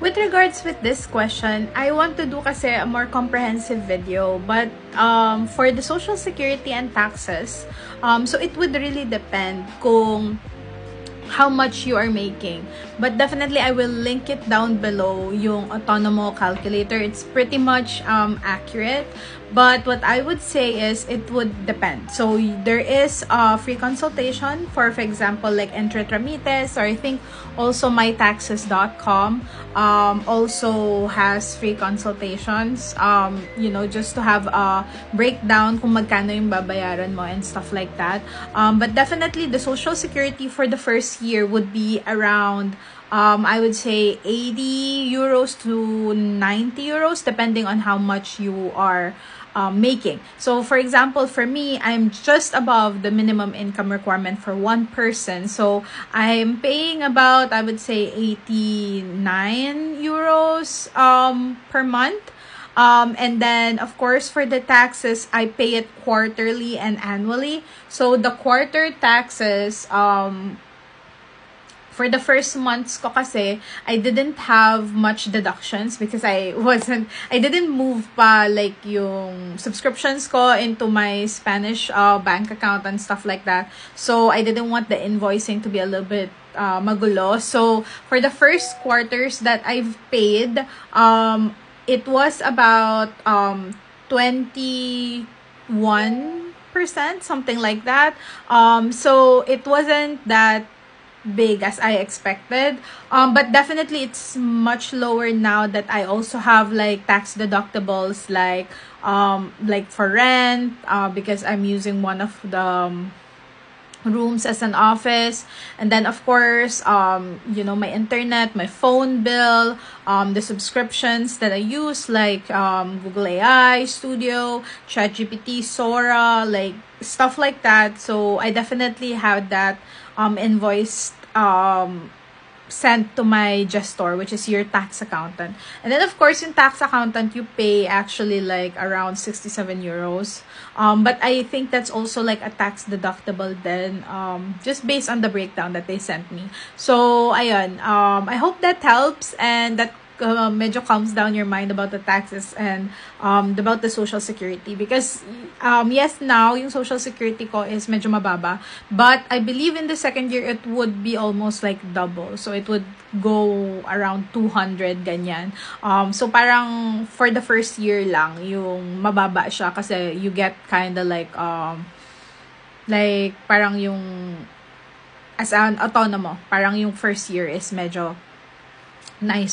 With regards with this question, I want to do kasi a more comprehensive video. But for the Social Security and taxes, so it would really depend kung how much you are making. But definitely, I will link it down below yung Autonomo calculator. It's pretty much accurate. But what I would say is it would depend. So there is a free consultation for example, like Entre Tramites, or I think also mytaxes.com also has free consultations, you know, just to have a breakdown kung magkano yung babayaran mo and stuff like that. But definitely the Social Security for the first year would be around I would say 80 euros to 90 euros depending on how much you are making. So for example, for me, I'm just above the minimum income requirement for one person. So I'm paying about, I would say, 89 euros per month. And then, of course, for the taxes, I pay it quarterly and annually. So the quarter taxes, for the first months ko kasi, I didn't have much deductions because I didn't move pa like yung subscriptions ko into my Spanish bank account and stuff like that. So I didn't want the invoicing to be a little bit magulo. So for the first quarters that I've paid, it was about 21%, something like that. So it wasn't that big as I expected, but definitely it's much lower now that I also have like tax deductibles like for rent, because I'm using one of the rooms as an office, and then of course you know, my internet, my phone bill, the subscriptions that I use like Google AI Studio, ChatGPT, Sora, like stuff like that. So I definitely have that invoice sent to my gestor, which is your tax accountant. And then of course, in tax accountant, you pay actually like around 67 euros. But I think that's also like a tax deductible then, just based on the breakdown that they sent me. So ayun, I hope that helps and that medyo calms down your mind about the taxes and about the Social Security, because yes, now yung Social Security ko is medyo mababa, but I believe in the second year it would be almost like double, so it would go around 200 ganyan. So parang for the first year lang yung mababa siya kasi you get kind of like parang yung as an autonomo, parang yung first year is medyo nice.